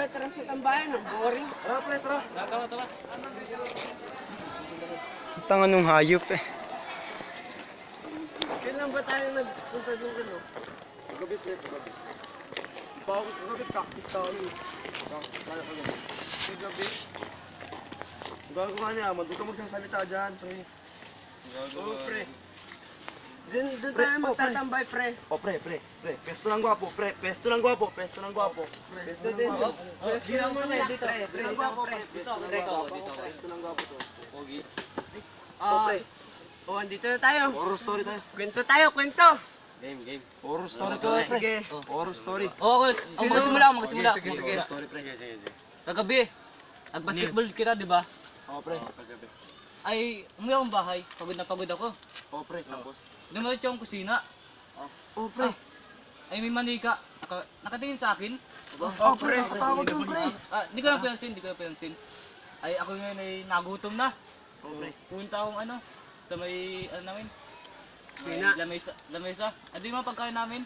tara sa tambayan. Ang boring. Tara, pre, tara. Tara. Tanga nung hayop eh. Kailan ba tayo nagpunta doon ano? Gabi, pre, gabi. Bago gabi, practice tayo. Practice tayo kagabi. Sa gabi. Gagawa niya, huwag ka magsasalita dyan, pre. Oo, pre. Doon Pre, tayo oh, magtatambay, pre. O, pre. Pesto ng gwapo, pre. Pesto ng gwapo. Pesto ng gwapo. Pwesto din. Pwesto Dito naman pre, na, dito. pre. Pesto ng Dito, gwapo, pre. pre. Pesto ng Pre, gwapo. dito, pre. Pesto ng gwapo to. Pogi. O, pre. Oh, andito na tayo. Horror story tayo. Kwento tayo, kwento. Game. Horror story to, Oh, pre. sige. Horror story. Oo, magsimula. Sige. Kagabi, nag-basketball kita, di ba? O, pre. Ay, umuwi akong bahay. Pagod na pagod ako. O, pre. Tapos. Dumiretso akong kusina. O, pre. Ay, may manika. Nakatingin sa akin. O, pre. Katakot yun, pre. Hindi ko na pinansin. Ay, ako ngayon ay nagutom na. O, pre. Punta akong sa may, namin? Kusina. Lamesa. Andi yung mga pagkain namin.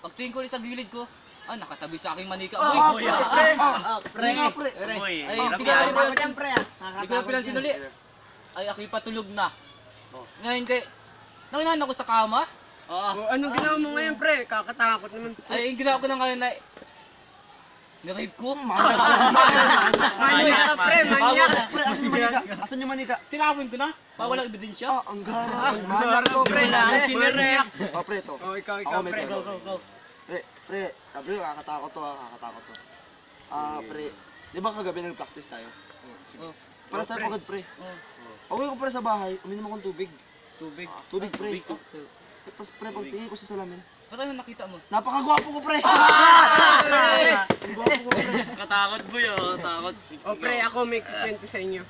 Pagtingin ko rin sa gilid ko, nakatabi sa aking manika. Oh, Boy, pre. Pre. Hindi nga, pre. Ay, Hindi hindi ka ko ako na dyan, pre. Hindi ko na pinansin uli. Ay, ako'y patulog na. Ngayon kay, nanginan ako sa kama. Oh, anong ginawa mo ngayon, pre? Kakatakot naman. Ay, yung ginawa ko ng ngayon ay, nirape ko. Manya ka, pre. Manya. Pre, asan yung manika? Asan yung manika? Tinapon ko na, para walang ebidensya. Ang garal. Manya Marco, pre. Sinirek. O, pre, to. Oh, ikaw, Ako, may pre. kwento. Go. Pre, sabi ko, kakatakot to. Pre, di ba kagabi nag-practice tayo? Oh, Para tayo pagod, pre. oh, Uwi ko pre sa bahay, uminom akong tubig. tubig. Tubig, pre. Tapos pre, pagtingin ko sa salamin, Ba't ano nakita mo? napakagwapo ko, pre! Ang gwapo ko, pre. Katakot boy, katakot. Oh, pre, ako may kwento sa inyo.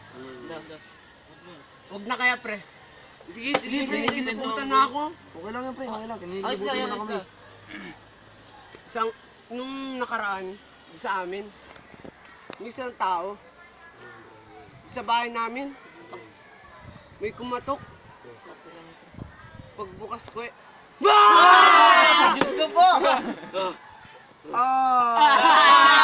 Huwag na kaya, pre. Sige, Nilibutan na ako. Okay lang yan, pre. Okay lang. Ayos na, Kinilibutan ayos na kami. na. Nung nakaraan, sa amin, yung isang tao, sa bahay namin, may kumatok. Pagbukas ko eh, Diyos ko po! Ah!